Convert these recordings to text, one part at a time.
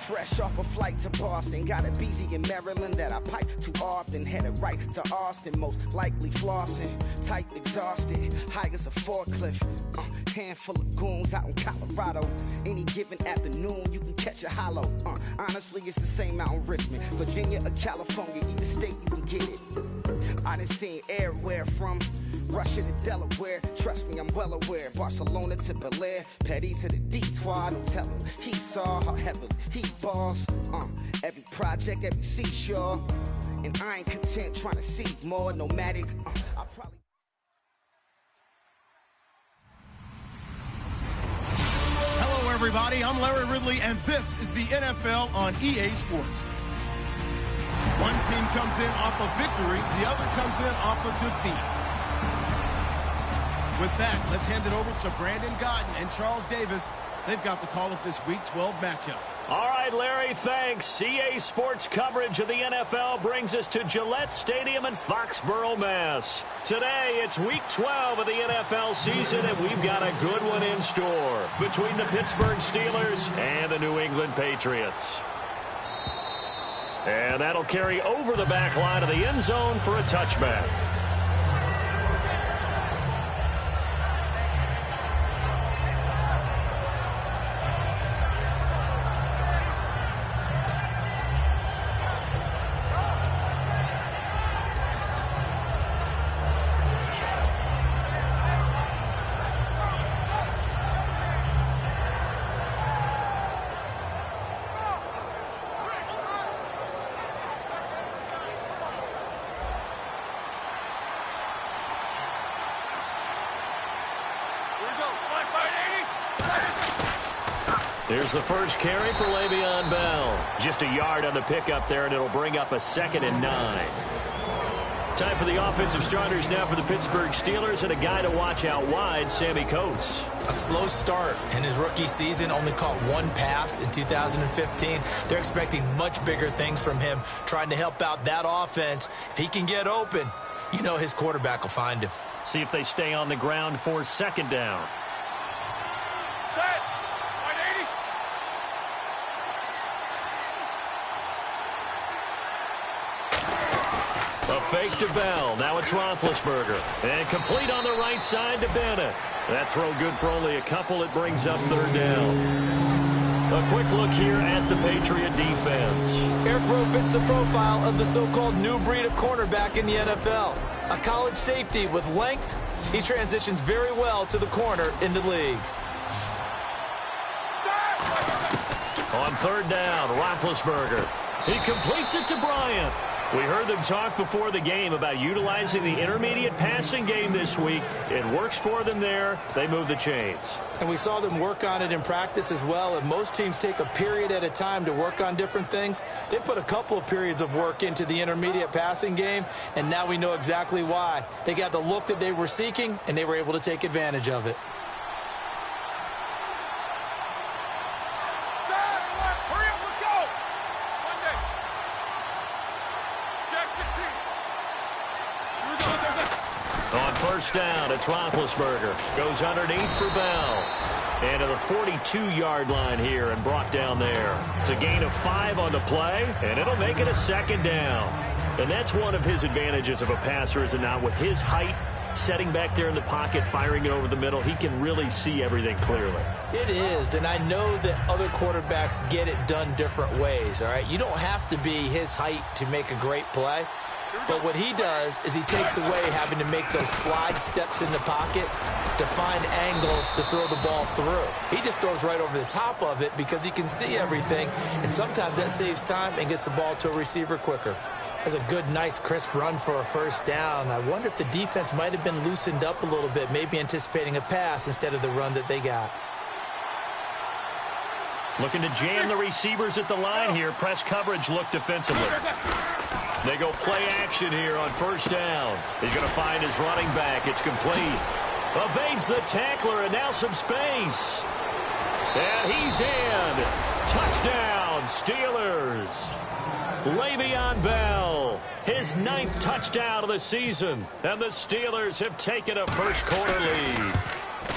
Fresh off a flight to Boston, got a BZ in Maryland that I pipe too often. Headed right to Austin, most likely flossing. Type exhausted, high as a forklift. Handful of goons out in Colorado. Any given afternoon, you can catch a hollow. Honestly, it's the same out in Richmond, Virginia or California, either state you can get it. I done seen everywhere from Russia to Delaware. Trust me, I'm well aware. Barcelona to Bel Air, Petty to the Detroit. No telling he saw how heavily he balls. Every project, every seashore, and I ain't content trying to see more. Nomadic. I probably. Hello, everybody. I'm Larry Ridley, and this is the NFL on EA Sports. One team comes in off a victory, the other comes in off a defeat. With that, let's hand it over to Brandon Godden and Charles Davis. They've got the call of this Week 12 matchup. All right, Larry, thanks. EA Sports coverage of the NFL brings us to Gillette Stadium in Foxborough, Mass. Today, it's Week 12 of the NFL season, and we've got a good one in store between the Pittsburgh Steelers and the New England Patriots. And that'll carry over the back line of the end zone for a touchback. Here's the first carry for Le'Veon Bell. Just a yard on the pickup there, and it'll bring up a 2nd and 9. Time for the offensive starters now for the Pittsburgh Steelers, and a guy to watch out wide, Sammy Coates. A slow start in his rookie season, only caught one pass in 2015. They're expecting much bigger things from him, trying to help out that offense. If he can get open, you know his quarterback will find him. See if they stay on the ground for 2nd down. A fake to Bell. Now it's Roethlisberger. And complete on the right side to Bennett. That throw good for only a couple. It brings up 3rd down. A quick look here at the Patriot defense. Eric Rowe fits the profile of the so-called new breed of cornerback in the NFL. A college safety with length. He transitions very well to the corner in the league. On 3rd down, Roethlisberger. He completes it to Bryant. We heard them talk before the game about utilizing the intermediate passing game this week. It works for them there. They move the chains. And we saw them work on it in practice as well. And most teams take a period at a time to work on different things. They put a couple of periods of work into the intermediate passing game, and now we know exactly why. They got the look that they were seeking, and they were able to take advantage of it. On 1st down, it's Roethlisberger. Goes underneath for Bell. And to the 42-yard line here and brought down there. It's a gain of 5 on the play, and it'll make it a 2nd down. And that's one of his advantages of a passer, is it not? With his height, setting back there in the pocket, firing it over the middle, he can really see everything clearly. It is, and I know that other quarterbacks get it done different ways, all right? You don't have to be his height to make a great play. But what he does is he takes away having to make those slide steps in the pocket to find angles to throw the ball through. He just throws right over the top of it because he can see everything, and sometimes that saves time and gets the ball to a receiver quicker. That's a good, nice, crisp run for a 1st down. I wonder if the defense might have been loosened up a little bit, maybe anticipating a pass instead of the run that they got. Looking to jam the receivers at the line here. Press coverage look defensively. They go play action here on 1st down. He's going to find his running back. It's complete. Evades the tackler, and now some space. And he's in. Touchdown, Steelers. Le'Veon Bell, his 9th touchdown of the season. And the Steelers have taken a 1st quarter lead.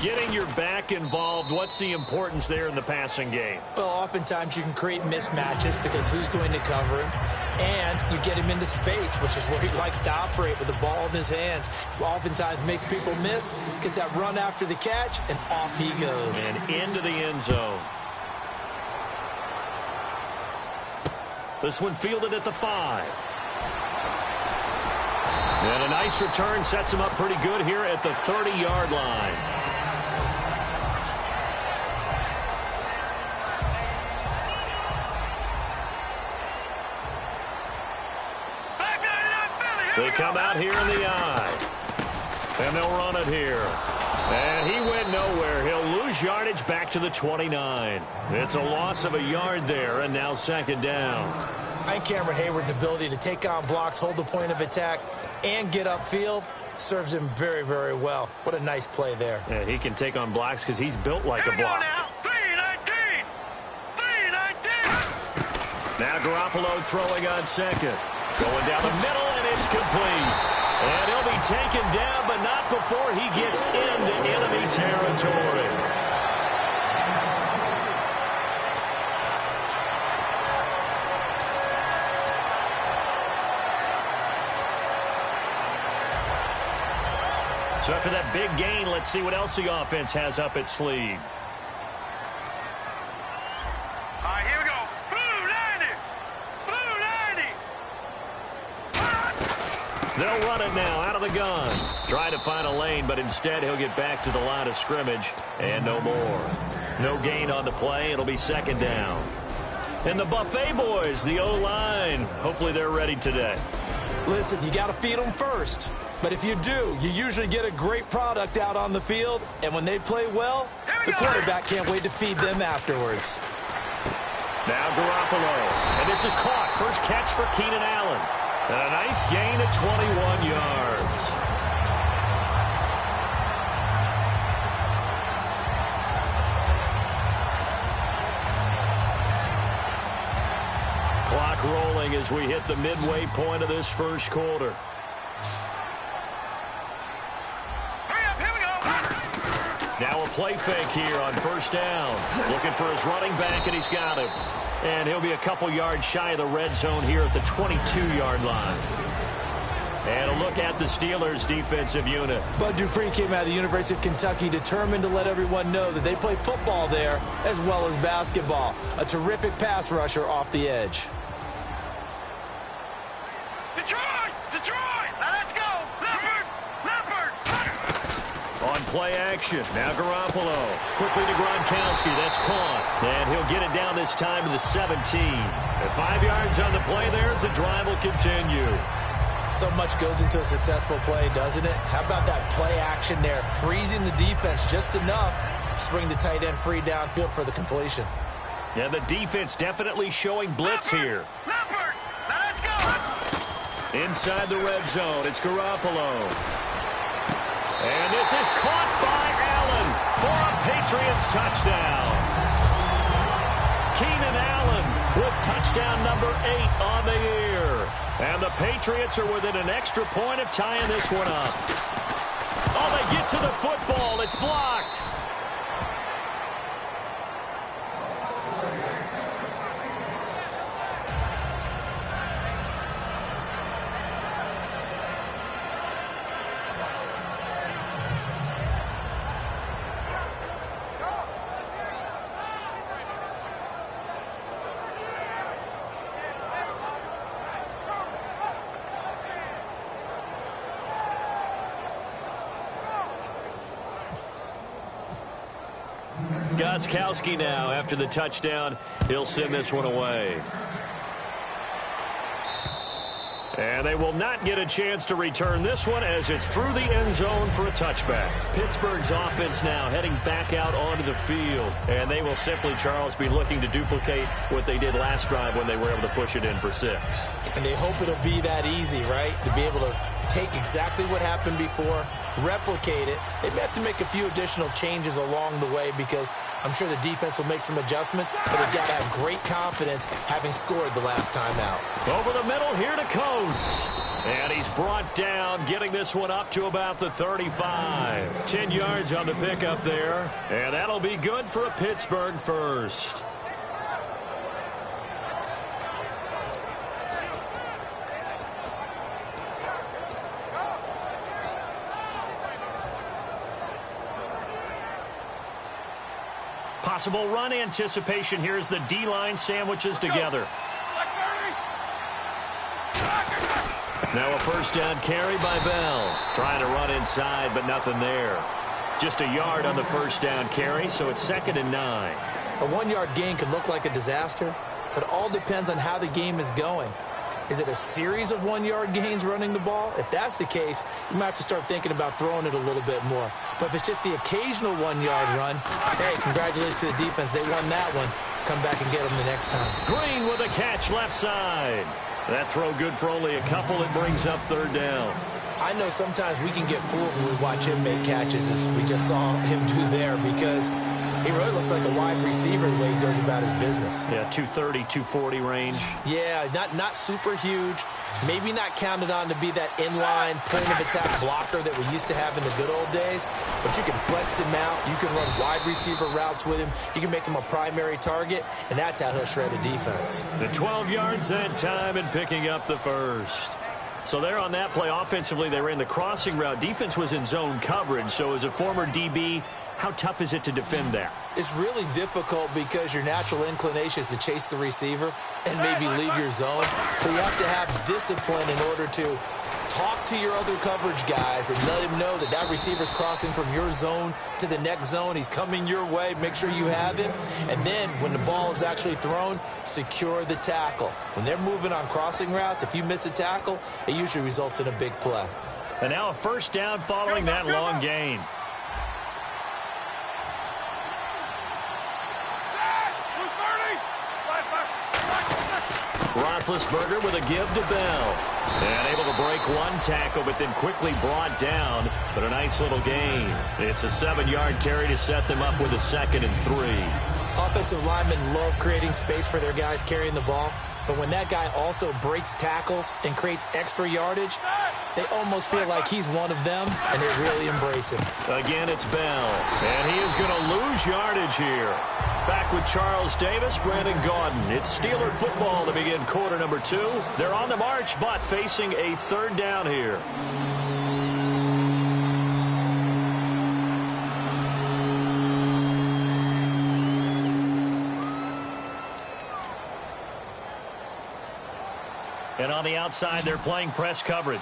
Getting your back involved, what's the importance there in the passing game? Well, oftentimes you can create mismatches because who's going to cover him? And you get him into space, which is where he likes to operate with the ball in his hands. Oftentimes makes people miss, gets that run after the catch, and off he goes. And into the end zone. This one fielded at the 5. And a nice return sets him up pretty good here at the 30-yard line. They come out here in the eye. And they'll run it here. And he went nowhere. He'll lose yardage back to the 29. It's a loss of a yard there, and now second down. I think Cameron Hayward's ability to take on blocks, hold the point of attack, and get upfield serves him very, very well. What a nice play there. Yeah, he can take on blocks because he's built like a block. Now Garoppolo throwing on second. Going down the middle, and it's complete. And he'll be taken down, but not before he gets into enemy territory. So after that big gain, let's see what else the offense has up its sleeve. All right, here we go. Blue 90. Blue 90. They'll run it now out of the gun. Trying to find a lane, but instead he'll get back to the line of scrimmage. And no more. No gain on the play. It'll be second down. And the Buffet boys, the O-line, hopefully they're ready today. Listen, you got to feed them first. But if you do, you usually get a great product out on the field. And when they play well, the quarterback can't wait to feed them afterwards. Now Garoppolo. And this is caught. First catch for Keenan Allen. And a nice gain of 21 yards. Clock rolling as we hit the midway point of this first quarter. Now a play fake here on first down. Looking for his running back, and he's got him. And he'll be a couple yards shy of the red zone here at the 22-yard line. And a look at the Steelers' defensive unit. Bud Dupree came out of the University of Kentucky determined to let everyone know that they play football there as well as basketball. A terrific pass rusher off the edge. Detroit! Now let's go! Leopard! On play action. Now Garoppolo. Quickly to Gronkowski. That's caught. And he'll get it down this time to the 17. And 5 yards on the play there as the drive will continue. So much goes into a successful play, doesn't it? How about that play action there? Freezing the defense just enough to bring the tight end free downfield for the completion. Yeah, the defense definitely showing blitz here. Leopard! Now let's go! Inside the red zone, it's Garoppolo. And this is caught by Allen for a Patriots touchdown. Keenan Allen with touchdown number 8 on the year. And the Patriots are within an extra point of tying this one up. Oh, they get to the football. It's blocked. Gostkowski now, after the touchdown, he'll send this one away. And they will not get a chance to return this one as it's through the end zone for a touchback. Pittsburgh's offense now heading back out onto the field. And they will simply, Charles, be looking to duplicate what they did last drive when they were able to push it in for 6. And they hope it'll be that easy, right? To be able to take exactly what happened before, replicate it. They may have to make a few additional changes along the way because I'm sure the defense will make some adjustments, but they've got to have great confidence having scored the last time out. Over the middle here to Coates. And he's brought down, getting this one up to about the 35. 10 yards on the pickup there. And that'll be good for a Pittsburgh first. Possible run anticipation here as the D-line sandwiches together. Now a first down carry by Bell. Trying to run inside, but nothing there. Just a yard on the first down carry, so it's 2nd and 9. A 1-yard gain can look like a disaster, but it all depends on how the game is going. Is it a series of 1-yard gains running the ball? If that's the case, you might have to start thinking about throwing it a little bit more. But if it's just the occasional 1-yard run, hey, congratulations to the defense. They won that one. Come back and get them the next time. Green with a catch left side. That throw good for only a couple. It brings up 3rd down. I know sometimes we can get fooled when we watch him make catches, as we just saw him do there, because he really looks like a wide receiver the way he goes about his business. Yeah, 230, 240 range. Yeah, not super huge. Maybe not counted on to be that inline point-of-attack blocker that we used to have in the good old days. But you can flex him out. You can run wide receiver routes with him. You can make him a primary target, and that's how he'll shred a defense. The 12 yards that time and picking up the first. So there on that play, offensively, they ran the crossing route. Defense was in zone coverage. So as a former DB, how tough is it to defend that? It's really difficult because your natural inclination is to chase the receiver and maybe leave your zone. So you have to have discipline in order to talk to your other coverage guys and let him know that that receiver's crossing from your zone to the next zone. He's coming your way. Make sure you have him. And then when the ball is actually thrown, secure the tackle. When they're moving on crossing routes, if you miss a tackle, it usually results in a big play. And now a first down following that long gain. Roethlisberger with a give to Bell. And able to break one tackle, but then quickly brought down. But a nice little gain. It's a 7-yard carry to set them up with a 2nd and 3. Offensive linemen love creating space for their guys carrying the ball. But when that guy also breaks tackles and creates extra yardage, they almost feel like he's one of them, and they really embrace him. Again, it's Bell. And he is going to lose yardage here. Back with Charles Davis, Brandon Gaudin. It's Steeler football to begin quarter number 2. They're on the march, but facing a 3rd down here. And on the outside, they're playing press coverage.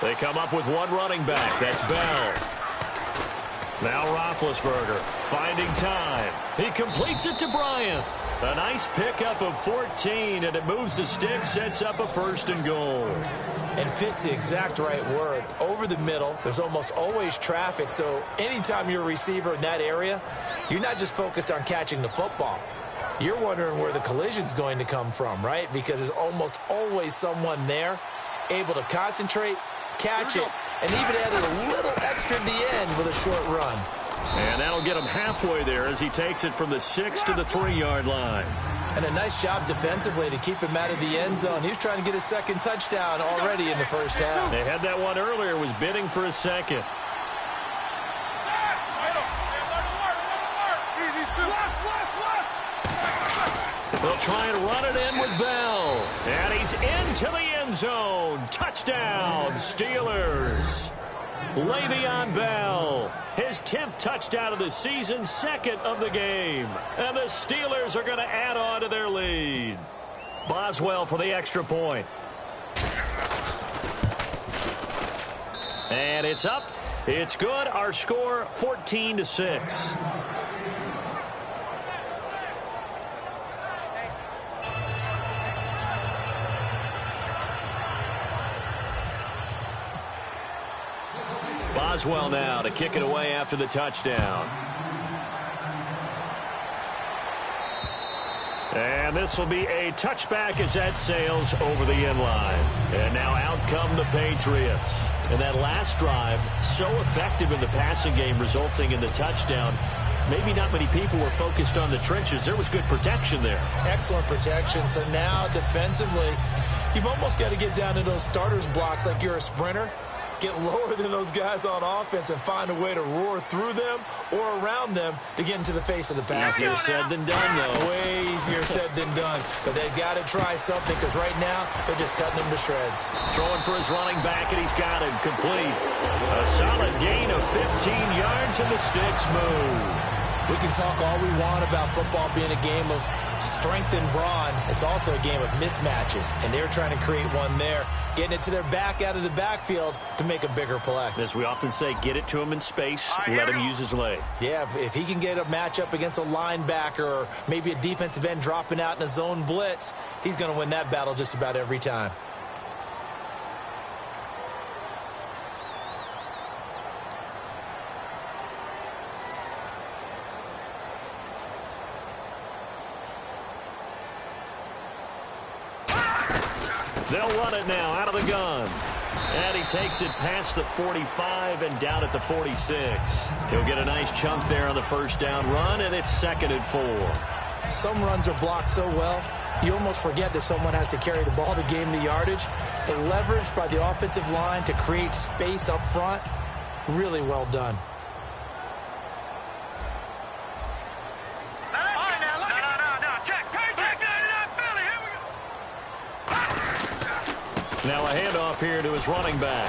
They come up with one running back. That's Bell. Now Roethlisberger finding time. He completes it to Bryant. A nice pickup of 14, and it moves the stick, sets up a 1st and goal. And fits the exact right word. Over the middle, there's almost always traffic, so anytime you're a receiver in that area, you're not just focused on catching the football. You're wondering where the collision's going to come from, right? Because there's almost always someone there able to concentrate, catch it, and even added a little extra at the end with a short run. And that'll get him halfway there as he takes it from the 6 to the 3-yard line. And a nice job defensively to keep him out of the end zone. He was trying to get his 2nd touchdown already in the first half. They had that one earlier, was bidding for a 2nd. They'll try and run it in with Bell. And he's into the end zone. Touchdown, Steelers. Le'Veon Bell, his 10th touchdown of the season, 2nd of the game. And the Steelers are going to add on to their lead. Boswell for the extra point. And it's up. It's good. Our score, 14-6. Boswell now to kick it away after the touchdown. And this will be a touchback as that sails over the end line. And now out come the Patriots. And that last drive, so effective in the passing game, resulting in the touchdown. Maybe not many people were focused on the trenches. There was good protection there. Excellent protection. So now defensively, you've almost got to get down to those starters blocks like you're a sprinter. Get lower than those guys on offense and find a way to roar through them or around them to get into the face of the pass. Easier said than done, though. Way easier said than done. But they've got to try something because right now they're just cutting him to shreds. Throwing for his running back, and he's got him complete. A solid gain of 15 yards, and the sticks move. We can talk all we want about football being a game of strength and brawn. It's also a game of mismatches, and they're trying to create one there, getting it to their back out of the backfield to make a bigger play. As we often say, get it to him in space, let him use his leg. Yeah, if he can get a matchup against a linebacker or maybe a defensive end dropping out in a zone blitz, he's going to win that battle just about every time. They'll run it now out of the gun. And he takes it past the 45 and down at the 46. He'll get a nice chunk there on the first down run, and it's 2nd and 4. Some runs are blocked so well, you almost forget that someone has to carry the ball to gain the yardage. The leverage by the offensive line to create space up front, really well done. Now a handoff here to his running back.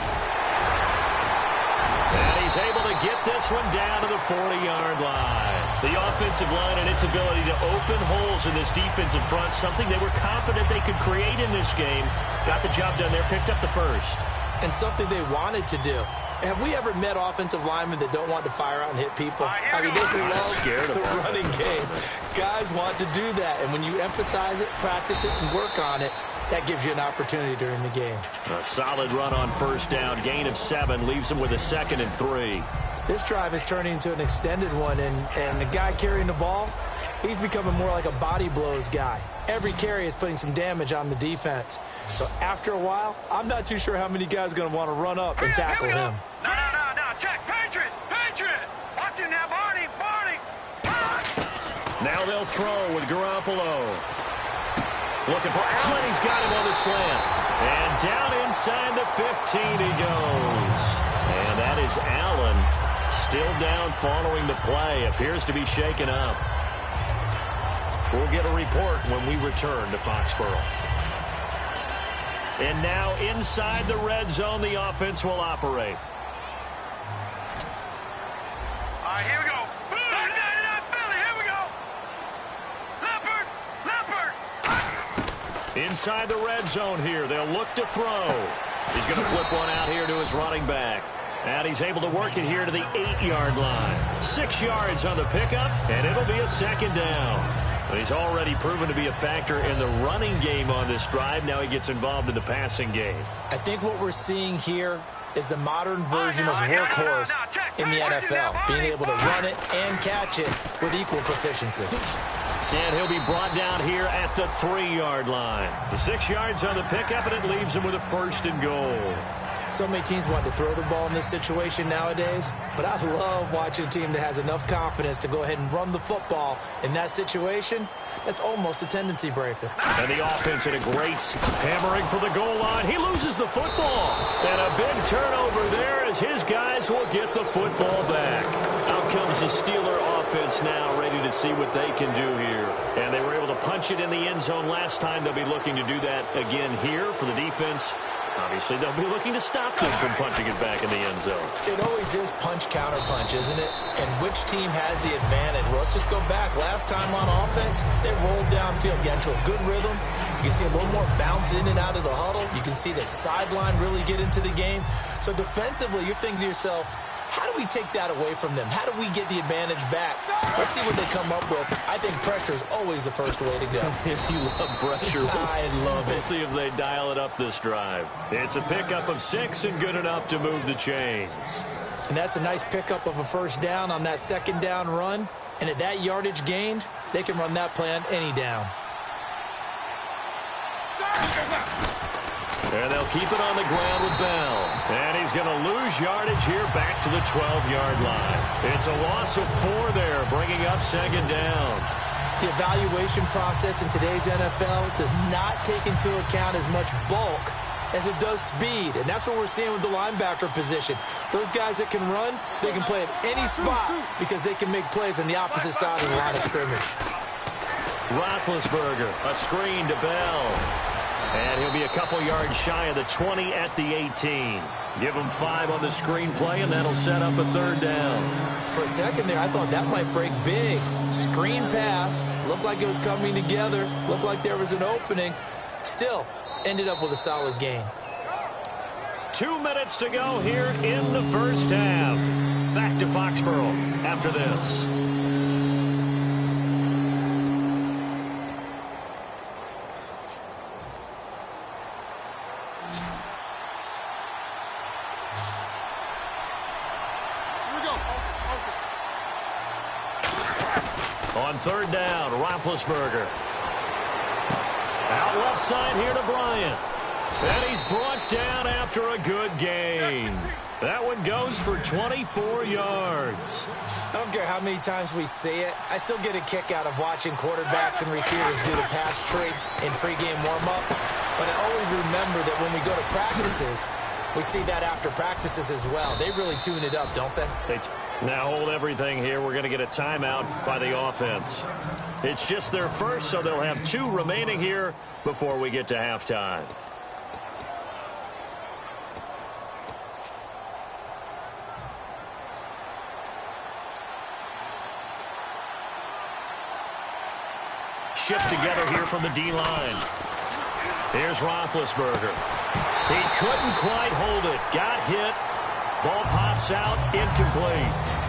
And he's able to get this one down to the 40-yard line. The offensive line and its ability to open holes in this defensive front, something they were confident they could create in this game. Got the job done there, picked up the first. And something they wanted to do. Have we ever met offensive linemen that don't want to fire out and hit people? I mean, they love the running game. Guys want to do that, and when you emphasize it, practice it, and work on it, that gives you an opportunity during the game. A solid run on first down. Gain of 7 leaves him with a 2nd and 3. This drive is turning into an extended one, and the guy carrying the ball, he's becoming more like a body blows guy. Every carry is putting some damage on the defense. So after a while, I'm not too sure how many guys are going to want to run up and tackle him. No, check. Patriot. Watch it now, Barney. Now they'll throw with Garoppolo. Looking for Allen. He's got him on the slant. And down inside the 15 he goes. And that is Allen still down following the play. Appears to be shaken up. We'll get a report when we return to Foxborough. And now inside the red zone, the offense will operate. All right, here we go. Here we go. Leopard. Inside the red zone here, they'll look to throw. He's going to flip one out here to his running back. And he's able to work it here to the 8-yard line. 6 yards on the pickup, and it'll be a 2nd down. He's already proven to be a factor in the running game on this drive. Now he gets involved in the passing game. I think what we're seeing here is the modern version of workhorse in the NFL, being able to run it and catch it with equal proficiency. And he'll be brought down here at the 3-yard line. The 6 yards on the pickup, and it leaves him with a 1st and goal. So many teams want to throw the ball in this situation nowadays, but I love watching a team that has enough confidence to go ahead and run the football in that situation. That's almost a tendency breaker. And the offense in a great hammering for the goal line. He loses the football. And a big turnover there as his guys will get the football back. Out comes the Steeler offense now, ready to see what they can do here. And they were able to punch it in the end zone last time. They'll be looking to do that again here for the defense. Obviously, they'll be looking to stop them from punching it back in the end zone. It always is punch-counter-punch, isn't it? And which team has the advantage? Well, let's just go back. Last time on offense, they rolled downfield, got into a good rhythm. You can see a little more bounce in and out of the huddle. You can see the sideline really get into the game. So defensively, you're thinking to yourself, how do we take that away from them? How do we get the advantage back? Let's see what they come up with. I think pressure is always the first way to go. If you love pressure, I love it. We'll see if they dial it up this drive. It's a pickup of 6 and good enough to move the chains. And that's a nice pickup of a 1st down on that 2nd down run. And at that yardage gained, they can run that play on any down. And they'll keep it on the ground with Bell. And he's going to lose yardage here back to the 12-yard line. It's a loss of 4 there, bringing up second down. The evaluation process in today's NFL does not take into account as much bulk as it does speed. And that's what we're seeing with the linebacker position. Those guys that can run, they can play at any spot because they can make plays on the opposite side of the line of scrimmage. Roethlisberger, a screen to Bell. And he'll be a couple yards shy of the 20 at the 18. Give him 5 on the screenplay, and that'll set up a third down. For a second there, I thought that might break big. Screen pass. Looked like it was coming together. Looked like there was an opening. Still, ended up with a solid gain. 2 minutes to go here in the first half. Back to Foxborough after this. On third down, Roethlisberger. Out left side here to Bryant. And he's brought down after a good gain. That one goes for 24 yards. I don't care how many times we see it. I still get a kick out of watching quarterbacks and receivers do the pass tree in pregame warm-up. But I always remember that when we go to practices, we see that after practices as well. They really tune it up, don't they? Now hold everything here. We're going to get a timeout by the offense. It's just their first, so they'll have 2 remaining here before we get to halftime. Shift together here from the D-line. Here's Roethlisberger. He couldn't quite hold it. Got hit. Ball pops out, incomplete.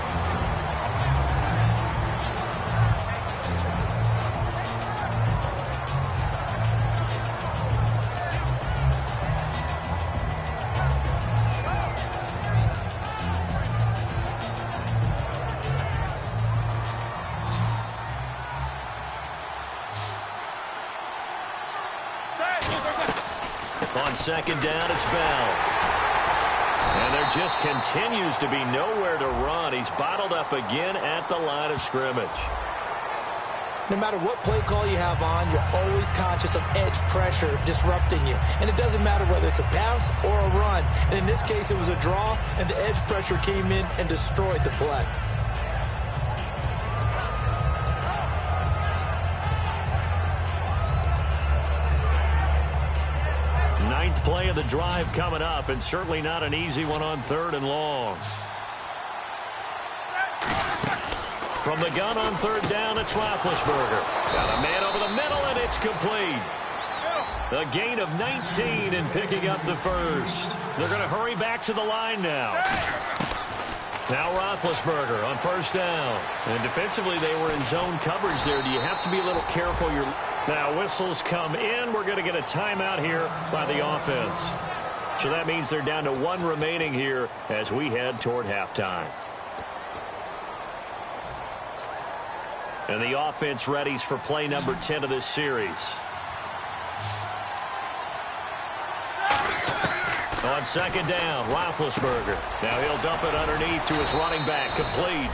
On second down, it's Bell. And there just continues to be nowhere to run. He's bottled up again at the line of scrimmage. No matter what play call you have on, you're always conscious of edge pressure disrupting you. And it doesn't matter whether it's a pass or a run. And in this case, it was a draw, and the edge pressure came in and destroyed the play. Play of the drive coming up, and certainly not an easy one on 3rd and long. From the gun on 3rd down, it's Roethlisberger. Got a man over the middle, and it's complete. A gain of 19 and picking up the first. They're going to hurry back to the line now. Now Roethlisberger on 1st down. And defensively, they were in zone coverage there. Do you have to be a little careful? Now whistles come in. We're going to get a timeout here by the offense. So that means they're down to 1 remaining here as we head toward halftime. And the offense readies for play number 10 of this series. On 2nd down, Roethlisberger. Now he'll dump it underneath to his running back, complete.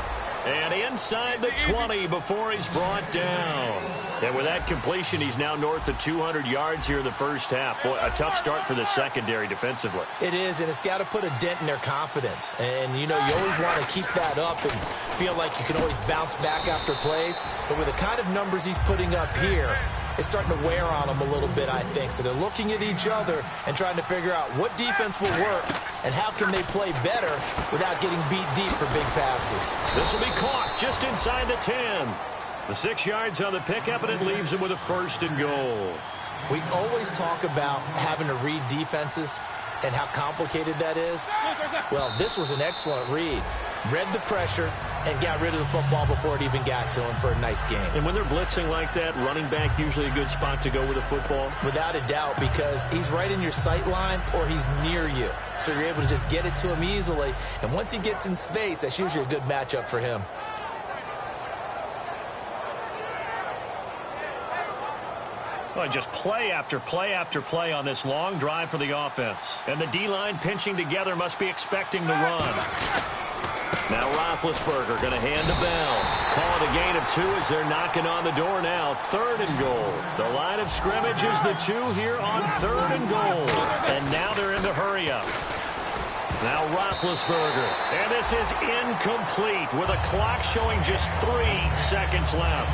And inside the 20 before he's brought down. And with that completion, he's now north of 200 yards here in the first half. Boy, a tough start for the secondary defensively. It is, and it's got to put a dent in their confidence. And, you know, you always want to keep that up and feel like you can always bounce back after plays. But with the kind of numbers he's putting up here, it's starting to wear on them a little bit, I think. So they're looking at each other and trying to figure out what defense will work and how can they play better without getting beat deep for big passes. This will be caught just inside the 10. The 6 yards on the pickup, and it leaves him with a 1st and goal. We always talk about having to read defenses and how complicated that is. Well, this was an excellent read. Read the pressure and got rid of the football before it even got to him for a nice game. And when they're blitzing like that, running back usually a good spot to go with the football? Without a doubt, because he's right in your sight line or he's near you. So you're able to just get it to him easily. And once he gets in space, that's usually a good matchup for him. Well, just play after play after play on this long drive for the offense. And the D-line pinching together must be expecting the run. Now Roethlisberger going to hand to Bell. Call it a gain of 2 as they're knocking on the door now. 3rd and goal. The line of scrimmage is the 2 here on 3rd and goal. And now they're in the hurry-up. Now Roethlisberger. And this is incomplete with a clock showing just 3 seconds left.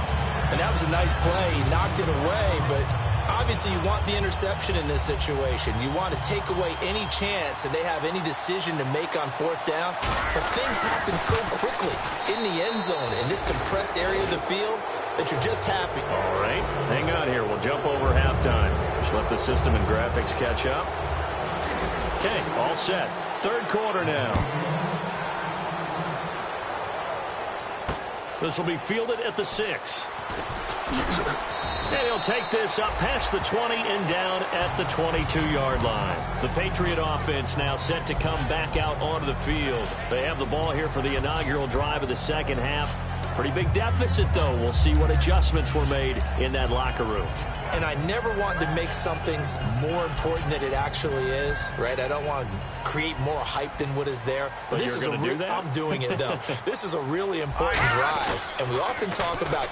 And that was a nice play. He knocked it away, but obviously you want the interception in this situation. You want to take away any chance and they have any decision to make on 4th down. But things happen so quickly in the end zone in this compressed area of the field that you're just happy. All right, hang on here. We'll jump over halftime. Just let the system and graphics catch up. Okay, all set. 3rd quarter now. This will be fielded at the 6. And he'll take this up past the 20 and down at the 22-yard line. The Patriot offense now set to come back out onto the field. They have the ball here for the inaugural drive of the second half. Pretty big deficit, though. We'll see what adjustments were made in that locker room. And I never want to make something more important than it actually is, right? I don't want to create more hype than what is there. But this is going to do that? I'm doing it, though. This is a really important drive, and we often talk about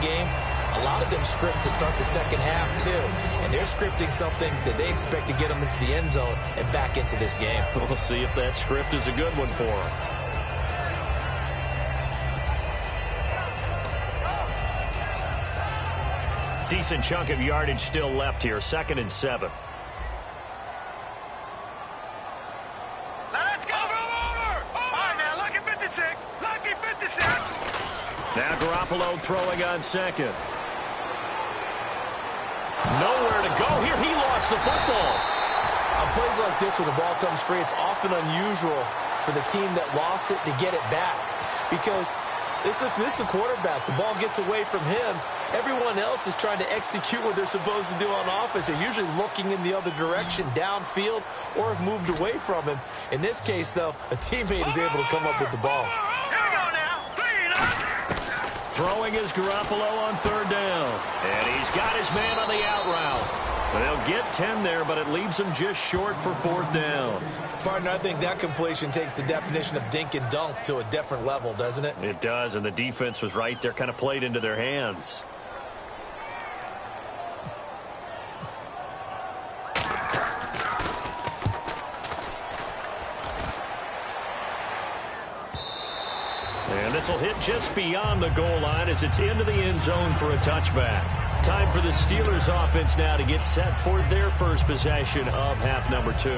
game. A lot of them script to start the second half, too. And they're scripting something that they expect to get them into the end zone and back into this game. We'll see if that script is a good one for them. Decent chunk of yardage still left here. 2nd and 7. Let's go! Over! All right, now, lucky 56. Lucky 56. Now Garoppolo throwing on 2nd. Nowhere to go here. He lost the football. On plays like this, when the ball comes free, it's often unusual for the team that lost it to get it back. Because this is the quarterback. The ball gets away from him. Everyone else is trying to execute what they're supposed to do on offense. They're usually looking in the other direction, downfield, or have moved away from him. In this case, though, a teammate is able to come up with the ball. Here we go now. Clean up. Throwing is Garoppolo on 3rd down. And he's got his man on the out route. But he'll get 10 there, but it leaves him just short for 4th down. Partner, I think that completion takes the definition of dink and dunk to a different level, doesn't it? It does, and the defense was right there, kind of played into their hands. And this will hit just beyond the goal line as it's into the end zone for a touchback. Time for the Steelers offense now to get set for their first possession of half number 2.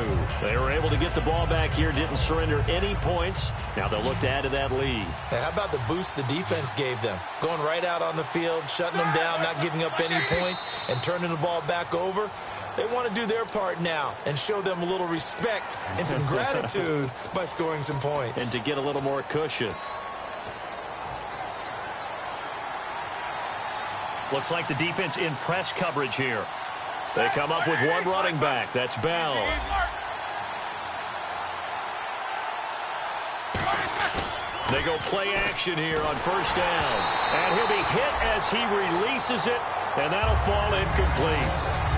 They were able to get the ball back here, didn't surrender any points. Now they'll look to add to that lead. Hey, how about the boost the defense gave them? Going right out on the field, shutting them down, not giving up any points, and turning the ball back over. They want to do their part now and show them a little respect and some gratitude by scoring some points. And to get a little more cushion. Looks like the defense in press coverage here. They come up with one running back. That's Bell. They go play action here on 1st down. And he'll be hit as he releases it, and that'll fall incomplete.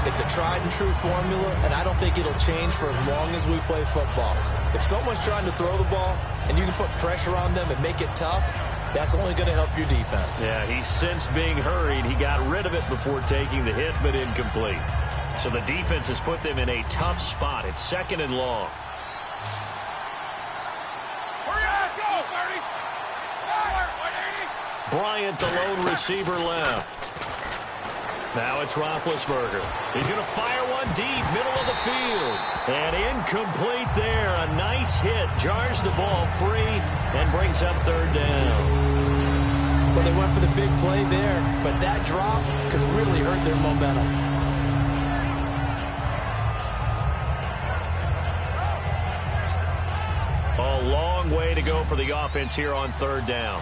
It's a tried and true formula, and I don't think it'll change for as long as we play football. If someone's trying to throw the ball and you can put pressure on them and make it tough, that's only going to help your defense. Yeah, he's since being hurried. He got rid of it before taking the hit, but incomplete. So the defense has put them in a tough spot. It's 2nd and long. Hurry up, go, 30. Bryant, the lone receiver, left. Now it's Roethlisberger. He's going to fire one deep, middle of the field. And incomplete there. A nice hit. Jars the ball free and brings up 3rd down. Well, they went for the big play there, but that drop could really hurt their momentum. A long way to go for the offense here on 3rd down.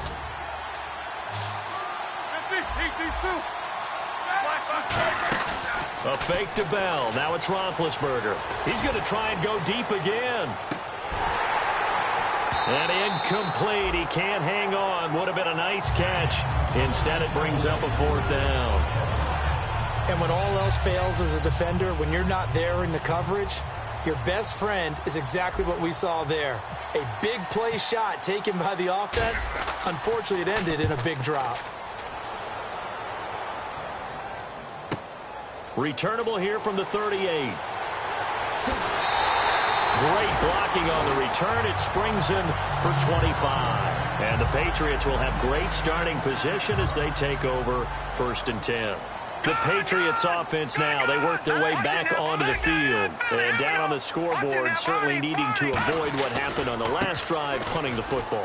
These two. A fake to Bell. Now it's Roethlisberger. He's going to try and go deep again. And incomplete. He can't hang on. Would have been a nice catch. Instead, it brings up a fourth down. And when all else fails as a defender, when you're not there in the coverage, your best friend is exactly what we saw there. A big play shot taken by the offense. Unfortunately, it ended in a big drop. Returnable here from the 38. Great blocking on the return. It springs him for 25. And the Patriots will have great starting position as they take over 1st and 10. The Patriots offense now, they work their way back onto the field. And down on the scoreboard, certainly needing to avoid what happened on the last drive, punting the football.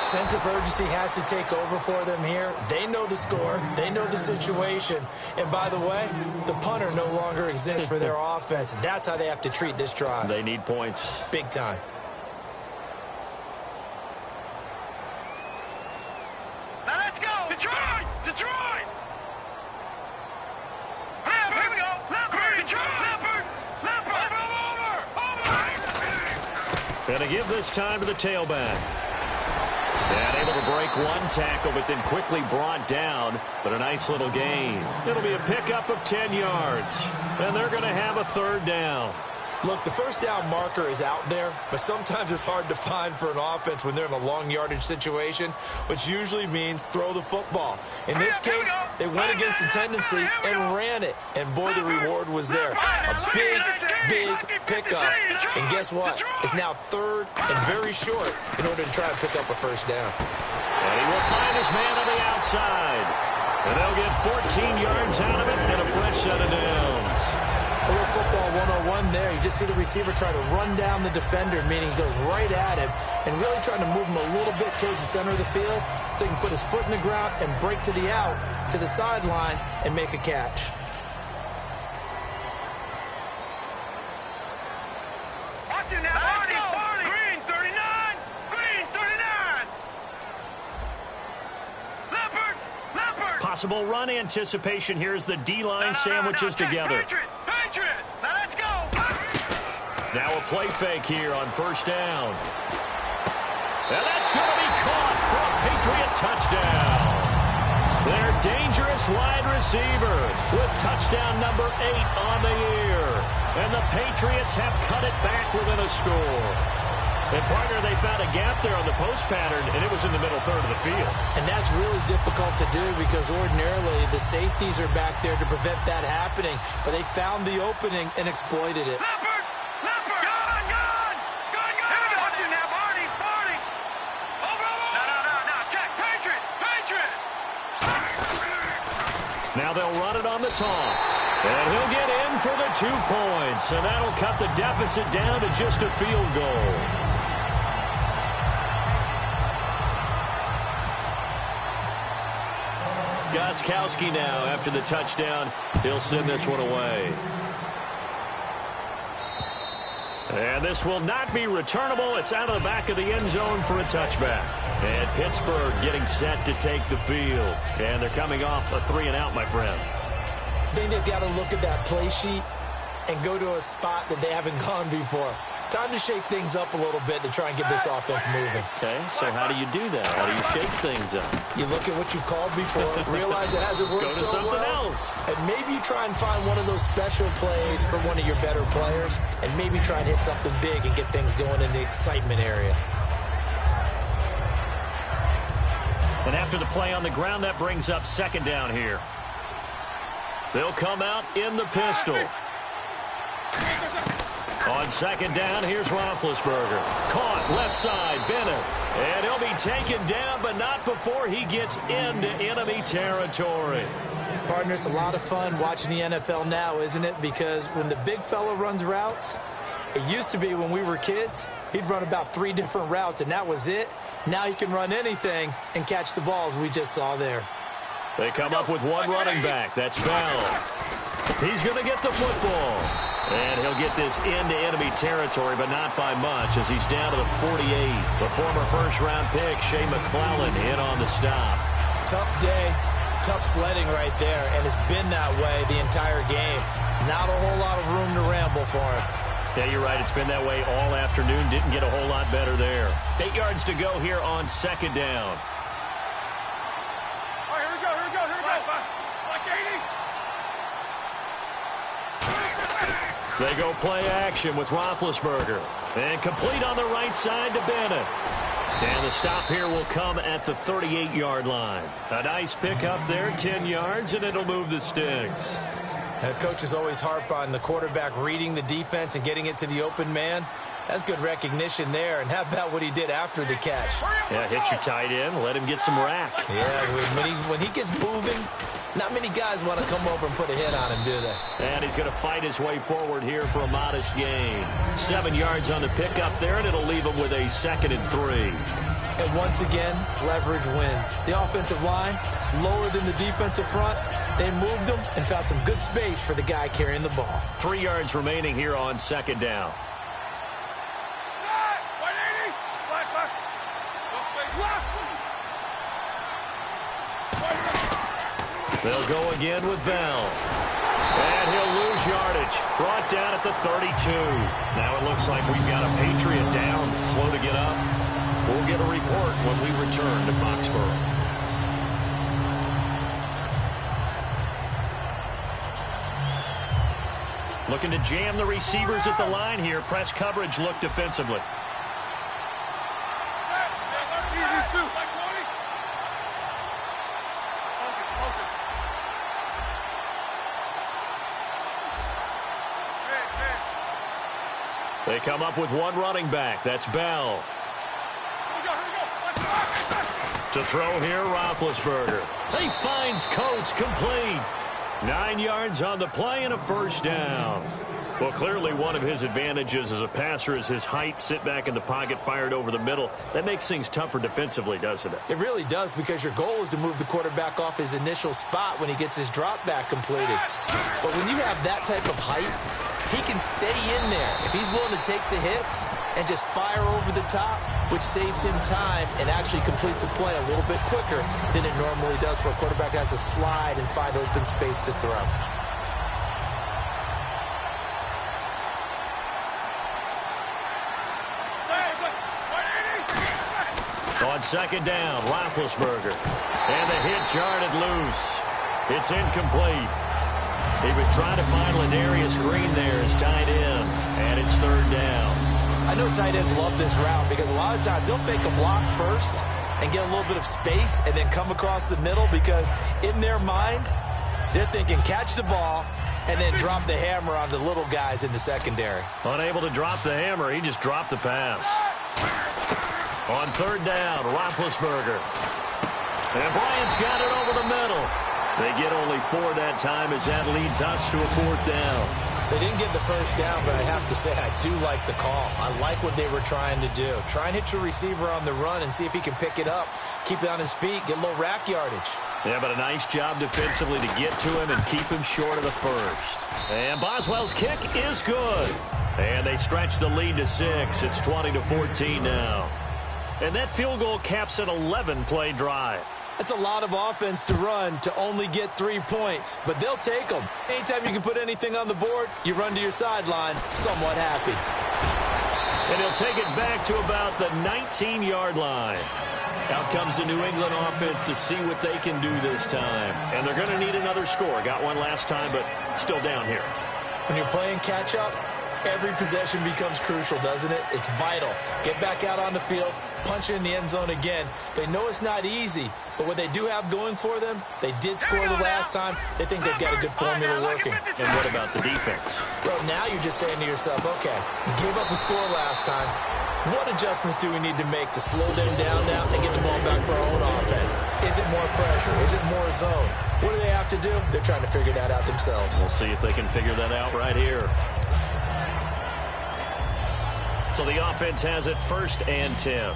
Sense of urgency has to take over for them here. They know the score. They know the situation. And by the way, the punter no longer exists for their offense. That's how they have to treat this drive. They need points. Big time. Now let's go! Detroit! Detroit! Here we go! Leopard! Detroit! Leopard! Leopard! Over! Gonna give this time to the tailback. And able to break one tackle, but then quickly brought down. But a nice little gain. It'll be a pickup of 10 yards. And they're going to have a 3rd down. Look, the first down marker is out there, but sometimes it's hard to find for an offense when they're in a long yardage situation, which usually means throw the football. In this case, they went against the tendency and ran it. And boy, the reward was there. A big, big pickup. And guess what? It's now 3rd and very short in order to try and pick up a 1st down. And he will find his man on the outside. And they'll get 14 yards out of it and a fresh set of downs. A little football 101 there. You just see the receiver try to run down the defender, meaning he goes right at him and really trying to move him a little bit towards the center of the field so he can put his foot in the ground and break to the out, to the sideline, and make a catch. Watch it now, let's go! Green 39! Green 39! Leopard! Leopard! Possible run anticipation here as the D-line sandwiches together. Patriot! Now let's go! Now a play fake here on 1st down. And that's going to be caught for a Patriot touchdown. Their dangerous wide receiver with touchdown number 8 on the year. And the Patriots have cut it back within a score. And partner, they found a gap there on the post pattern, and it was in the middle 3rd of the field. And that's really difficult to do because ordinarily the safeties are back there to prevent that happening. But they found the opening and exploited it. Leopard! Leopard! Gone! Gone! Gone! Gone! Watch it now, Barney! Barney! Over! No! Check! Patriot! Patriot! Now they'll run it on the toss. And he'll get in for the 2 points. And that'll cut the deficit down to just a field goal. Gostkowski now, after the touchdown, he'll send this one away. And this will not be returnable. It's out of the back of the end zone for a touchback. And Pittsburgh getting set to take the field. And they're coming off a 3-and-out, my friend. I think they've got to look at that play sheet and go to a spot that they haven't gone before. Time to shake things up a little bit to try and get this offense moving. Okay, so how do you do that? How do you shake things up? You look at what you called before, realize it hasn't worked Go to so something well, else. and maybe you try and find one of those special plays for one of your better players, and maybe try and hit something big and get things going in the excitement area. And after the play on the ground, that brings up 2nd down here. They'll come out in the pistol. On 2nd down, here's Roethlisberger. Caught left side, Bennett. And he'll be taken down, but not before he gets into enemy territory. Partner, it's a lot of fun watching the NFL now, isn't it? Because when the big fella runs routes, it used to be when we were kids, he'd run about 3 different routes, and that was it. Now he can run anything and catch the balls we just saw there. They come up with one running back. That's Bell. He's going to get the football. And he'll get this into enemy territory, but not by much, as he's down to the 48. The former first-round pick, Shea McClellan, in on the stop. Tough day, tough sledding right there, and it's been that way the entire game. Not a whole lot of room to ramble for him. Yeah, you're right. It's been that way all afternoon. Didn't get a whole lot better there. 8 yards to go here on second down. All right, here we go. Like 80. They go play action with Roethlisberger. And complete on the right side to Bennett. And the stop here will come at the 38-yard line. A nice pick up there, 10 yards, and it'll move the sticks. Coaches always harp on the quarterback reading the defense and getting it to the open man. That's good recognition there. And how about what he did after the catch? Yeah, hit your tight end, let him get some rack. Yeah, when he gets moving, not many guys want to come over and put a hit on him, do they? And he's going to fight his way forward here for a modest gain. 7 yards on the pickup there, and it'll leave him with a 2nd and 3. And once again, leverage wins. The offensive line, lower than the defensive front. They moved them and found some good space for the guy carrying the ball. 3 yards remaining here on second down. They'll go again with Bell. And he'll lose yardage. Brought down at the 32. Now it looks like we've got a Patriot down, slow to get up. We'll get a report when we return to Foxborough. Looking to jam the receivers at the line here. Press coverage look defensively. They come up with one running back. That's Bell. To throw here, Roethlisberger. He finds Coates complete. 9 yards on the play and a first down. Well, clearly one of his advantages as a passer is his height. Sit back in the pocket, fired over the middle. That makes things tougher defensively, doesn't it? It really does, because your goal is to move the quarterback off his initial spot when he gets his drop back completed. But when you have that type of height, he can stay in there if he's willing to take the hits and just fire over the top, which saves him time and actually completes a play a little bit quicker than it normally does for a quarterback who has to slide and find open space to throw. On second down, Roethlisberger. And the hit jarred loose. It's incomplete. He was trying to find Ladarius Green there as tight end, and it's third down. I know tight ends love this route because a lot of times they'll fake a block first and get a little bit of space and then come across the middle, because in their mind, they're thinking catch the ball and then drop the hammer on the little guys in the secondary. Unable to drop the hammer, he just dropped the pass. On third down, Roethlisberger. And Bryant's got it over the middle. They get only 4 that time as that leads us to a fourth down. They didn't get the first down, but I have to say I do like the call. I like what they were trying to do. Try and hit your receiver on the run and see if he can pick it up, keep it on his feet, get a little rack yardage. Yeah, but a nice job defensively to get to him and keep him short of the first. And Boswell's kick is good. And they stretch the lead to 6. It's 20-14 now. And that field goal caps an 11-play drive. That's a lot of offense to run to only get 3 points, but they'll take them. Anytime you can put anything on the board, you run to your sideline somewhat happy. And he'll take it back to about the 19-yard line. Out comes the New England offense to see what they can do this time. And they're going to need another score. Got one last time, but still down here. When you're playing catch-up, every possession becomes crucial, doesn't it? It's vital. Get back out on the field, punch it in the end zone again. They know it's not easy, but what they do have going for them, they did score the last time. They think they've got a good formula working. And what about the defense? Bro, now you're just saying to yourself, okay, gave up a score last time. What adjustments do we need to make to slow them down now and get the ball back for our own offense? Is it more pressure? Is it more zone? What do they have to do? They're trying to figure that out themselves. We'll see if they can figure that out right here. So the offense has it 1st and 10.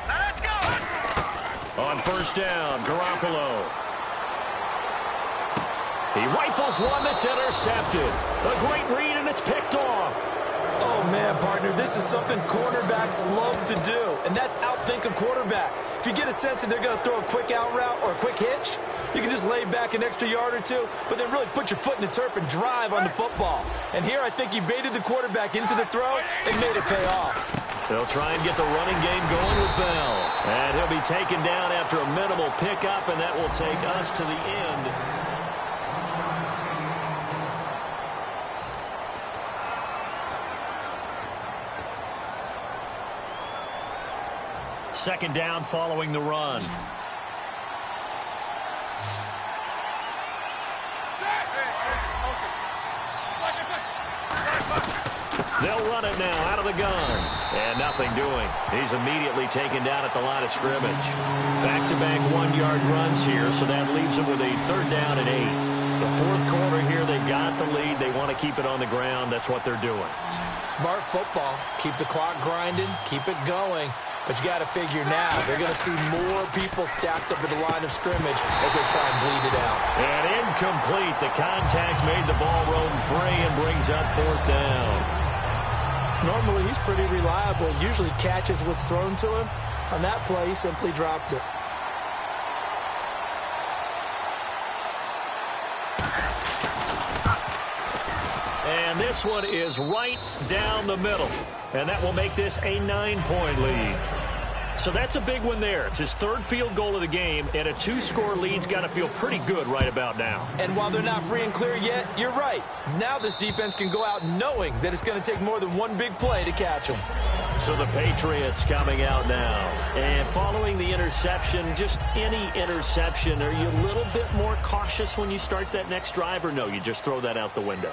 Let's go. On first down, Garoppolo. He rifles one that's intercepted. A great read, and it's picked off. Oh, man, partner, this is something quarterbacks love to do, and that's outthink a quarterback. if you get a sense that they're going to throw a quick out route or a quick hitch, you can just lay back an extra yard or two, but then really put your foot in the turf and drive on the football. And here I think he baited the quarterback into the throw and made it pay off. They'll try and get the running game going with Bell. And he'll be taken down after a minimal pickup, and that will take us to the end. Second down following the run. They'll run it now out of the gun. And nothing doing. He's immediately taken down at the line of scrimmage. Back-to-back one-yard runs here, so that leaves them with a third down and 8. The fourth quarter here, they've got the lead. They want to keep it on the ground. That's what they're doing. Smart football. Keep the clock grinding. Keep it going. But you got to figure now, they're going to see more people stacked up at the line of scrimmage as they try and bleed it out. And incomplete. The contact made the ball roam free and brings up fourth down. Normally, he's pretty reliable. Usually catches what's thrown to him. On that play, he simply dropped it. And this one is right down the middle. And that will make this a 9-point lead. So that's a big one there. It's his third field goal of the game, and a 2-score lead's got to feel pretty good right about now. And while they're not free and clear yet, you're right. Now this defense can go out knowing that it's going to take more than one big play to catch them. So the Patriots coming out now. And following the interception, just any interception, are you a little bit more cautious when you start that next drive, or no, you just throw that out the window?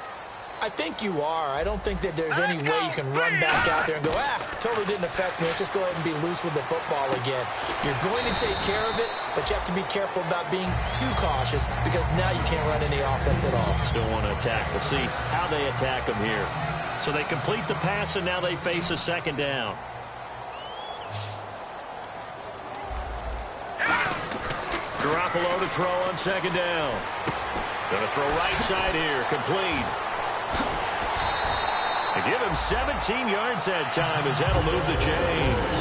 I think you are. I don't think that there's any way you can run back out there and go, totally didn't affect me. Let's just go ahead and be loose with the football again. You're going to take care of it, but you have to be careful about being too cautious because now you can't run any offense at all. Still want to attack. We'll see how they attack them here. So they complete the pass, and now they face a second down. Garoppolo to throw on second down. Going to throw right side here. Complete. They give him 17 yards that time as that'll move the chains.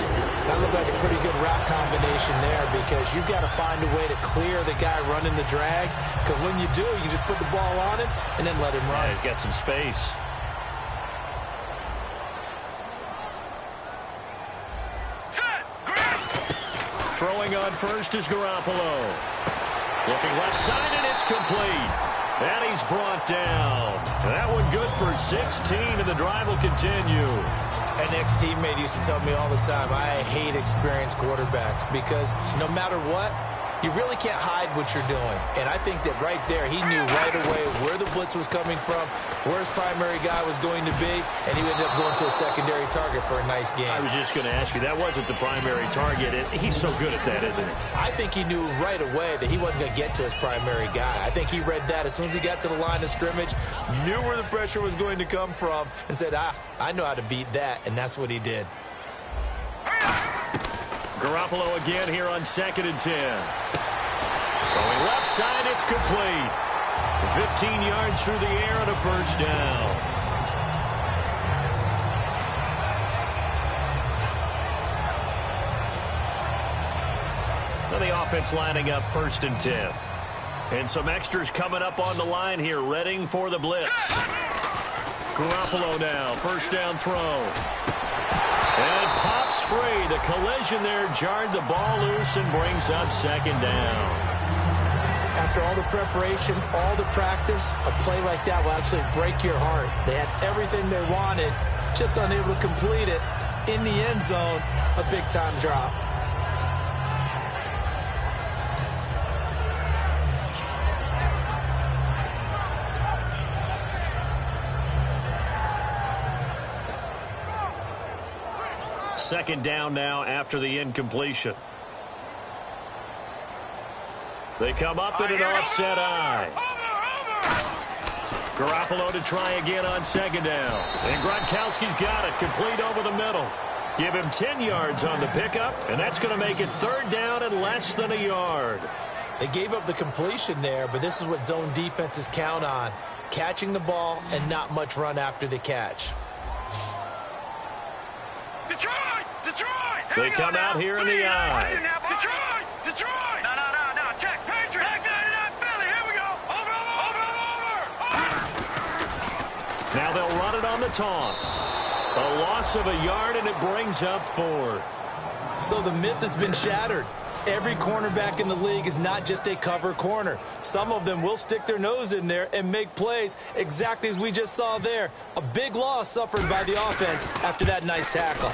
That looked like a pretty good route combination there because you've got to find a way to clear the guy running the drag because when you do, you just put the ball on him and then let him run. Yeah, he's got some space. Throwing on first is Garoppolo. Looking left side, and it's complete. And he's brought down. That one good for 16, and the drive will continue. An ex-teammate used to tell me all the time, I hate experienced quarterbacks because no matter what, you really can't hide what you're doing. And I think that right there, he knew right away where the blitz was coming from, where his primary guy was going to be, and he ended up going to a secondary target for a nice game. I was just going to ask you, that wasn't the primary target. He's so good at that, isn't he? I think he knew right away that he wasn't going to get to his primary guy. I think he read that as soon as he got to the line of scrimmage, knew where the pressure was going to come from, and said, I know how to beat that, and that's what he did. Garoppolo again here on 2nd and 10. Throwing left side, it's complete. 15 yards through the air and a first down. Now the offense lining up 1st and 10. And some extras coming up on the line here, readying for the blitz. Garoppolo now, first down throw. And pops free. The collision there jarred the ball loose and brings up 2nd down. After all the preparation, all the practice, a play like that will actually break your heart. They had everything they wanted, just unable to complete it. In the end zone, a big-time drop. Second down now after the incompletion. They come up in an offset eye. Garoppolo to try again on 2nd down. And Gronkowski's got it. Complete over the middle. Give him 10 yards on the pickup, and that's going to make it 3rd down and less than a yard. They gave up the completion there, but this is what zone defenses count on. Catching the ball and not much run after the catch. Detroit! They come out here in the eye. Detroit! No, check. Patriots! Back 99 Philly, here we go! Over! Now they'll run it on the toss. A loss of a yard, and it brings up 4th. So the myth has been shattered. Every cornerback in the league is not just a cover corner. Some of them will stick their nose in there and make plays exactly as we just saw there. A big loss suffered by the offense after that nice tackle.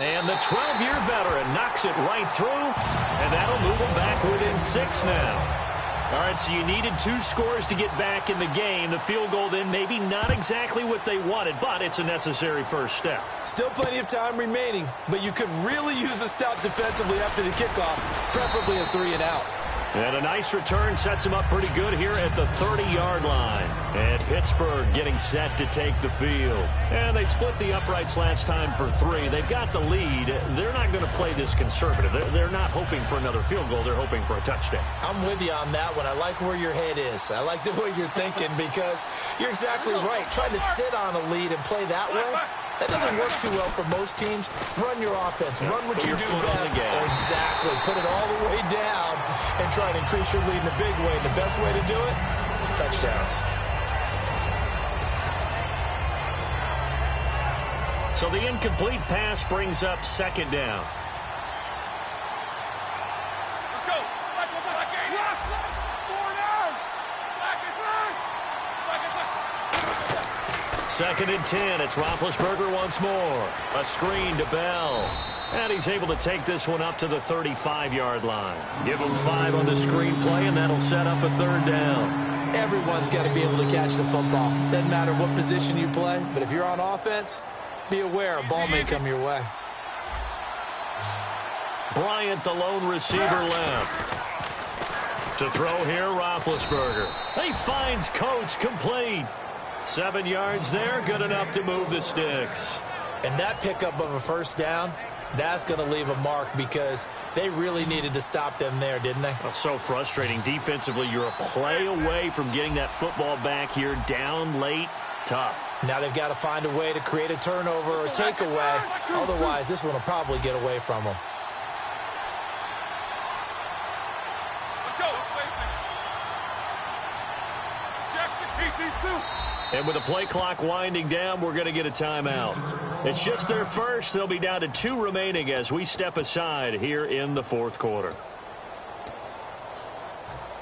And the 12-year veteran knocks it right through, and that'll move them back within 6 now. All right, so you needed 2 scores to get back in the game. The field goal then maybe not exactly what they wanted, but it's a necessary first step. Still plenty of time remaining, but you could really use a stop defensively after the kickoff, preferably a 3-and-out. And a nice return sets them up pretty good here at the 30-yard line. And Pittsburgh getting set to take the field. And they split the uprights last time for 3. They've got the lead. They're not going to play this conservative. They're not hoping for another field goal. They're hoping for a touchdown. I'm with you on that one. I like where your head is. I like the way you're thinking because you're exactly right. Trying to sit on a lead and play that way, that doesn't work too well for most teams. Run your offense. Run what you do best. Exactly. Put it all the way down and try to increase your lead in a big way. And the best way to do it, touchdowns. So the incomplete pass brings up 2nd down. Let's go! Black game! Black! 4 down! Black is 2nd and 10. It's Roethlisberger once more. A screen to Bell. And he's able to take this one up to the 35-yard line. Give him 5 on the screenplay, and that'll set up a 3rd down. Everyone's got to be able to catch the football. Doesn't matter what position you play, but if you're on offense, be aware a ball may come your way. Bryant, the lone receiver, left. To throw here, Roethlisberger. He finds Coates complete. 7 yards there, good enough to move the sticks. And that pickup of a 1st down, that's going to leave a mark because they really needed to stop them there, didn't they? Oh, so frustrating. Defensively, you're a play away from getting that football back here, down late, tough. Now they've got to find a way to create a turnover or takeaway. Otherwise, this one will probably get away from them. Let's go! Jackson, keep these 2. And with the play clock winding down, we're going to get a timeout. It's just their first. They'll be down to 2 remaining as we step aside here in the 4th quarter.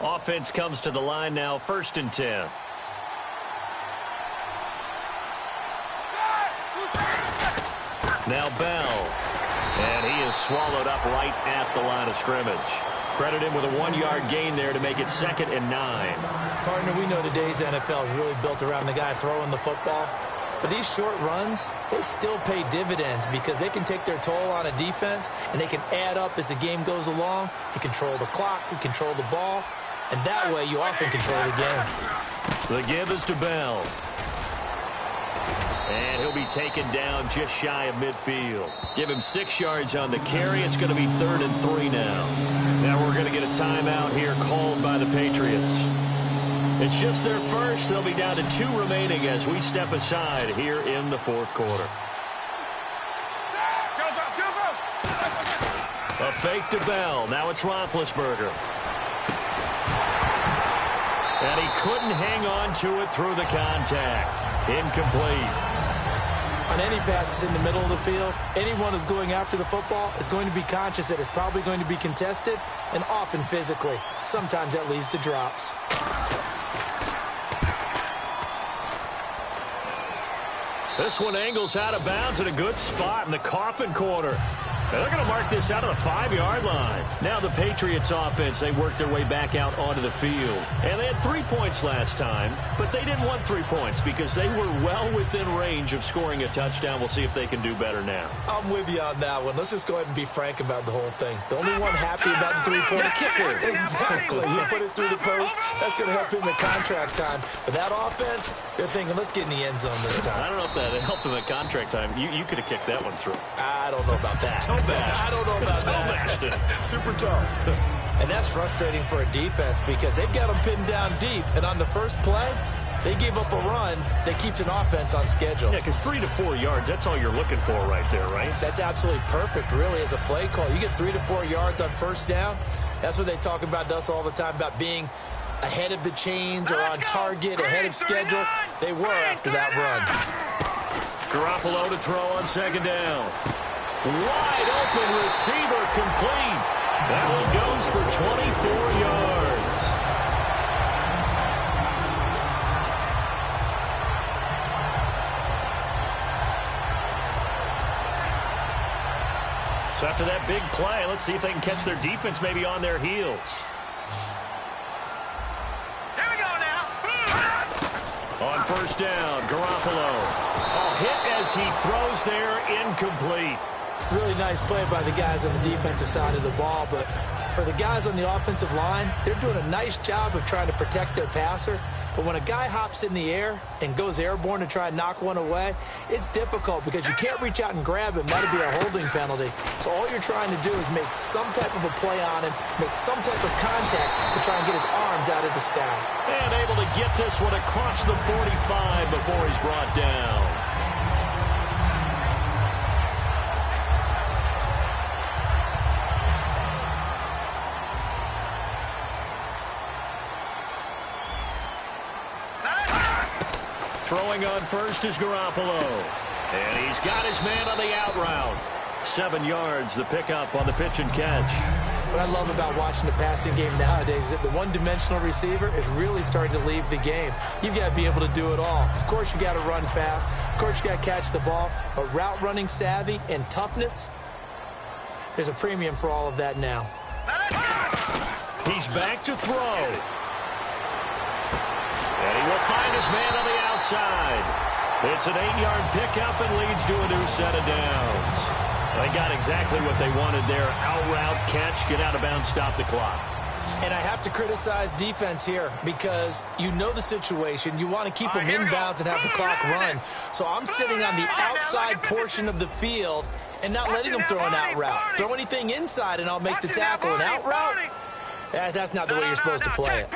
Offense comes to the line now, 1st and 10. Now Bell. And he is swallowed up right at the line of scrimmage. Credit him with a 1-yard gain there to make it 2nd and 9. Partner, we know today's NFL is really built around the guy throwing the football. But these short runs, they still pay dividends because they can take their toll on a defense and they can add up as the game goes along. You control the clock, you control the ball, and that way you often control the game. The give is to Bell. And he'll be taken down just shy of midfield. Give him 6 yards on the carry. It's going to be 3rd and 3 now. Now we're going to get a timeout here called by the Patriots. It's just their first. They'll be down to 2 remaining as we step aside here in the 4th quarter. A fake to Bell. Now it's Roethlisberger. And he couldn't hang on to it through the contact. Incomplete. On any passes in the middle of the field, anyone who's going after the football is going to be conscious that it's probably going to be contested and often physically. Sometimes that leads to drops. This one angles out of bounds at a good spot in the coffin corner. And they're going to mark this out of the 5-yard line. Now the Patriots offense, they worked their way back out onto the field. And they had 3 points last time, but they didn't want 3 points because they were well within range of scoring a touchdown. We'll see if they can do better now. I'm with you on that one. Let's just go ahead and be frank about the whole thing. The only one happy about the 3-point kicker. Exactly. He put it through the post. That's going to help him in contract time. But that offense, they're thinking, let's get in the end zone this time. I don't know if that helped him at contract time. You could have kicked that one through. I don't know about that. I don't know about that. Super tough. And that's frustrating for a defense because they've got them pinned down deep. And on the first play, they gave up a run that keeps an offense on schedule. Yeah, because 3 to 4 yards, that's all you're looking for right there, right? That's absolutely perfect, really, as a play call. You get 3 to 4 yards on 1st down, That's what they talk about us all the time, about being ahead of the chains or on target, ahead of schedule. They were after that run. Garoppolo to throw on second down. Wide open receiver complete. That one goes for 24 yards. So after that big play, let's see if they can catch their defense maybe on their heels. Here we go now. On first down, Garoppolo. A hit as he throws there, incomplete. Really nice play by the guys on the defensive side of the ball, but for the guys on the offensive line, they're doing a nice job of trying to protect their passer. But when a guy hops in the air and goes airborne to try and knock one away, it's difficult because you can't reach out and grab him. That'd be a holding penalty. So all you're trying to do is make some type of a play on him, make some type of contact to try and get his arms out of the sky. And able to get this one across the 45 before he's brought down. Throwing on first is Garoppolo. And he's got his man on the out route. 7 yards, the pickup on the pitch and catch. What I love about watching the passing game nowadays is that the one-dimensional receiver is really starting to leave the game. You've got to be able to do it all. Of course, you got to run fast. Of course, you got to catch the ball. But route running savvy and toughness, there's a premium for all of that now. He's back to throw. And he will find his man on the outside. It's an 8-yard pickup and leads to a new set of downs. They got exactly what they wanted there. Out route, catch, get out of bounds, stop the clock. And I have to criticize defense here because you know the situation. You want to keep them inbounds and have the clock run. So I'm sitting on the outside portion of the field and not letting them throw an out route. Throw anything inside and I'll make the tackle. An out route? That's not the way you're supposed to play it.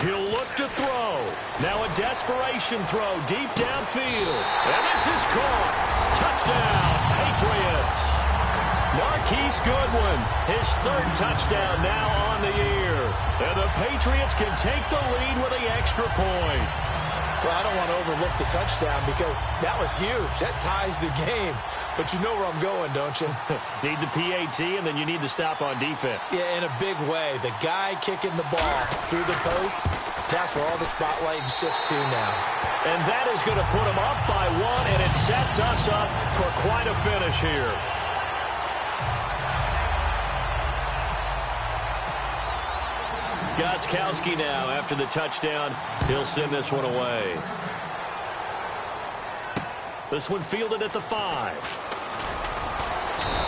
He'll look to throw. Now a desperation throw deep downfield. And this is caught. Touchdown, Patriots. Marquise Goodwin, his 3rd touchdown now on the year. And the Patriots can take the lead with the extra point. Well, I don't want to overlook the touchdown because that was huge. That ties the game. But you know where I'm going, don't you? Need the PAT, and then you need to stop on defense. Yeah, in a big way. The guy kicking the ball through the post, that's where all the spotlight shifts to now. And that is going to put him up by 1, and it sets us up for quite a finish here. Gostkowski now, after the touchdown, he'll send this one away. This one fielded at the 5.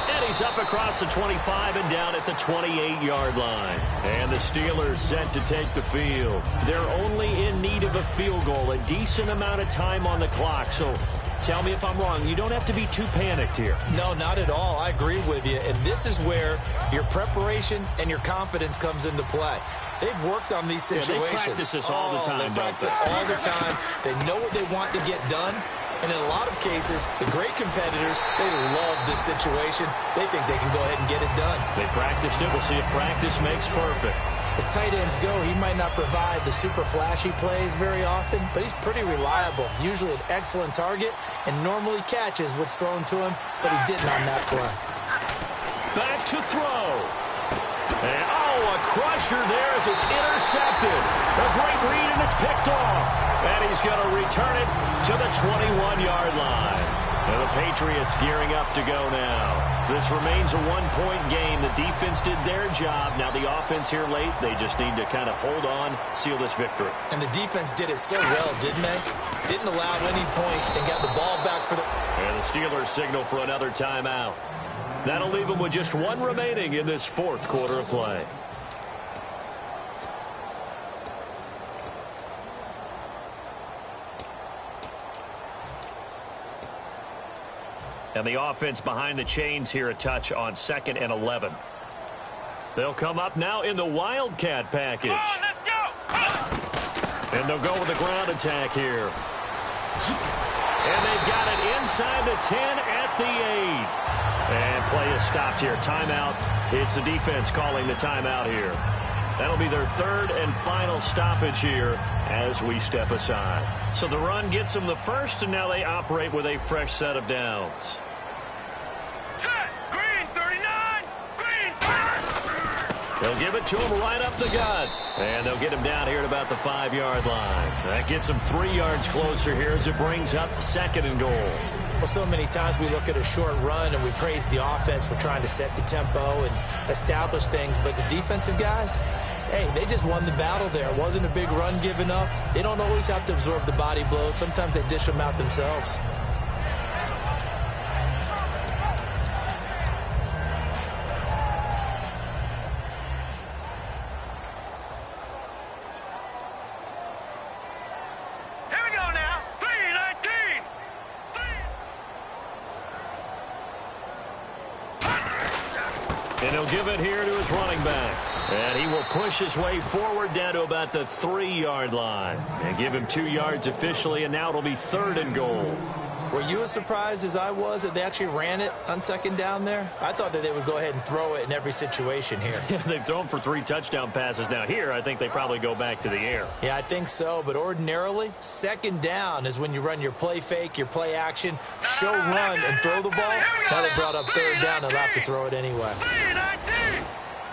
And he's up across the 25 and down at the 28-yard line. And the Steelers set to take the field. They're only in need of a field goal, a decent amount of time on the clock. So tell me if I'm wrong. You don't have to be too panicked here. No, not at all. I agree with you. And this is where your preparation and your confidence comes into play. They've worked on these situations. Yeah, they practice this all the time. They practice it all the time. They know what they want to get done. And in a lot of cases, the great competitors, they love this situation. They think they can go ahead and get it done. They practiced it. We'll see if practice makes perfect. As tight ends go, he might not provide the super flashy plays very often, but he's pretty reliable, usually an excellent target, and normally catches what's thrown to him, but he didn't on that play. Back to throw. And, a crusher there as it's intercepted. A great read, and it's picked off. And he's going to return it to the 21-yard line. And the Patriots gearing up to go now. This remains a one-point game. The defense did their job. Now the offense here late, they just need to kind of hold on, seal this victory. And the defense did it so well, didn't they? Didn't allow any points and got the ball back for the... And the Steelers signal for another timeout. That'll leave them with just 1 remaining in this 4th quarter of play. And the offense behind the chains here, a touch on 2nd and 11. They'll come up now in the Wildcat package. And they'll go with the ground attack here. And they've got it inside the 10 at the 8. And play is stopped here. Timeout. It's the defense calling the timeout here. That'll be their third and final stoppage here as we step aside. So the run gets them the first, and now they operate with a fresh set of downs. Set. Green 39. Green 30. They'll give it to him right up the gut. And they'll get him down here at about the 5-yard line. That gets him 3 yards closer here as it brings up 2nd and goal. Well, so many times we look at a short run and we praise the offense for trying to set the tempo and establish things. But the defensive guys, hey, they just won the battle there. It wasn't a big run given up. They don't always have to absorb the body blows. Sometimes they dish them out themselves. And he'll give it here to his running back. And he will push his way forward down to about the 3-yard line. And give him 2 yards officially, and now it'll be 3rd and goal. Were you as surprised as I was that they actually ran it on 2nd down there? I thought that they would go ahead and throw it in every situation here. Yeah, they've thrown for 3 touchdown passes. Now here, I think they probably go back to the air. Yeah, I think so. But ordinarily, 2nd down is when you run your play fake, your play action, show run, and throw the ball. Now they brought up 3rd down, they'll have to throw it anyway.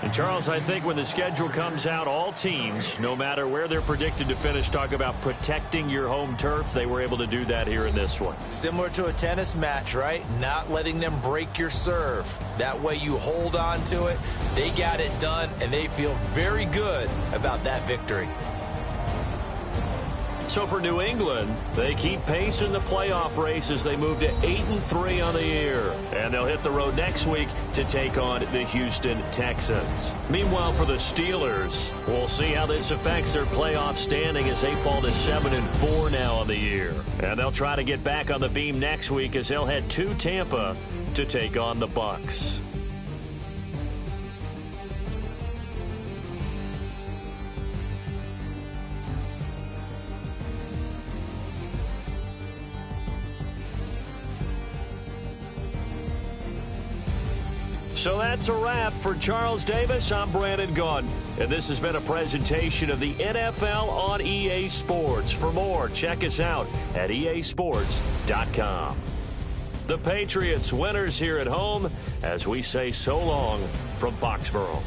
And, Charles, I think when the schedule comes out, all teams, no matter where they're predicted to finish, talk about protecting your home turf. They were able to do that here in this one. Similar to a tennis match, right? Not letting them break your serve. That way you hold on to it. They got it done, and they feel very good about that victory. So for New England, they keep pace in the playoff race as they move to 8-3 on the year. And they'll hit the road next week to take on the Houston Texans. Meanwhile, for the Steelers, we'll see how this affects their playoff standing as they fall to 7-4 now on the year. And they'll try to get back on the beam next week as they'll head to Tampa to take on the Bucs. So that's a wrap. For Charles Davis, I'm Brandon Gaudin. And this has been a presentation of the NFL on EA Sports. For more, check us out at easports.com. The Patriots winners here at home as we say so long from Foxborough.